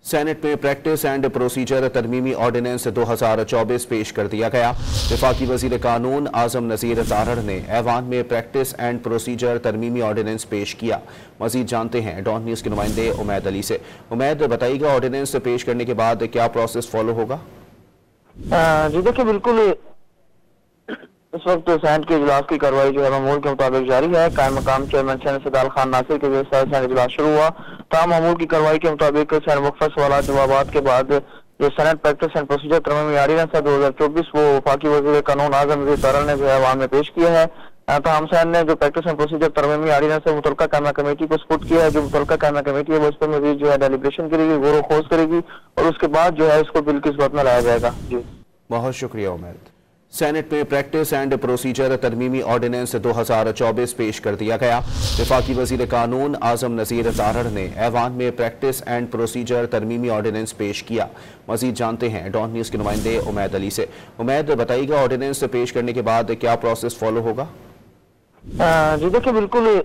Senate में practice and procedure तरमीमी ordinance 2024 पेश कर दिया गया। वफाकी वजीर कानून आजम नज़ीर तारड़ ने ऐवान में प्रैक्टिस एंड प्रोसीजर तरमीमी ऑर्डिनेंस पेश किया। मजीद जानते हैं डॉन न्यूज़ के नुमाइंदे उमैद अली से। उमैद, बताइएगा ऑर्डिनेंस पेश करने के बाद क्या प्रोसेस फॉलो होगा? जी देखिए, बिल्कुल इस वक्त सेनेट के इजलास की कार्रवाई जो है मामूल के मुताबिक जारी है। कायम मकाम चेयरमैन सेनेट सदाल खान नासिर के सेनेट इजलास शुरू हुआ। तमाम मामूल की कार्रवाई के मुताबिक सेनेट मुख्तलिफ सवाल जवाब के बाद जो सेनेट प्रैक्टिस एंड प्रोसीजर तरमीमी ऑर्डिनेंस है 2024 वो वफाकी वज़ीर कानून आजम नज़ीर तारड़ ने जो है अवाम में पेश किया है। तमाम सेनेट ने जो प्रैक्टिस एंड प्रोसीजर तरमीमी ऑर्डिनेंस है मुतलका कायमा कमेटी को सपुर्द किया है। जो मुतलका कायमा कमेटी है वो इस पर मजीद जो है डेलिब्रेशन करेगी, गौर खोज करेगी और उसके बाद जो है इसको बिल की सूरत में लाया जाएगा। जी बहुत शुक्रिया उमैद। सेनेट में प्रैक्टिस एंड प्रोसीजर तरमीमी ऑर्डिनेंस 2024 पेश कर दिया गया। वफाकी वजीर कानून आजम नज़ीर तारड़ ने ऐवान में प्रैक्टिस एंड प्रोसीजर तरमीमी ऑर्डिनेंस पेश किया। मजीद जानते हैं डॉन न्यूज़ के नुमाइंदे उमैद अली से। उमैद, बताइएगा ऑर्डिनेंस पेश करने के बाद क्या प्रोसेस फॉलो होगा? जी देखिए, बिल्कुल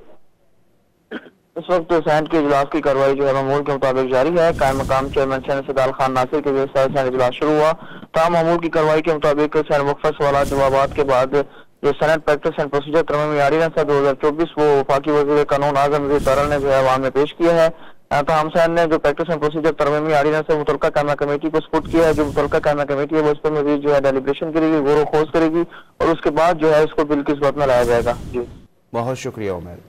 इस वक्त सेनेट के इजलास की कार्रवाई जो है मामूल के मुताबिक जारी है। कायम मकाम चेयरमैन सेनेट सदाल खान नासिर के सेनेट इजलास शुरू हुआ। तमाम मामूल की कार्रवाई के मुताबिक सेनेट मुख्तलिफ सवाल जवाब के बाद जो सेनेट प्रैक्टिस एंड प्रोसीजर तरमीमी ऑर्डिनेंस है 2024 वो वफाकी वज़ीर कानून आजम नज़ीर तारड़ ने जो है अवाम में पेश किया है। तमाम सेनेट ने जो प्रैक्टिस एंड प्रोसीजर तरमीमी ऑर्डिनेंस है मुतलका कायमा कमेटी को सपुर्द किया है। जो मुतलका कायमा कमेटी है वो इस पर मजीद जो है डेलिब्रेशन करेगी, गौर खोज करेगी और उसके बाद जो है इसको बिल की सूरत में लाया जाएगा। जी बहुत शुक्रिया उमैद।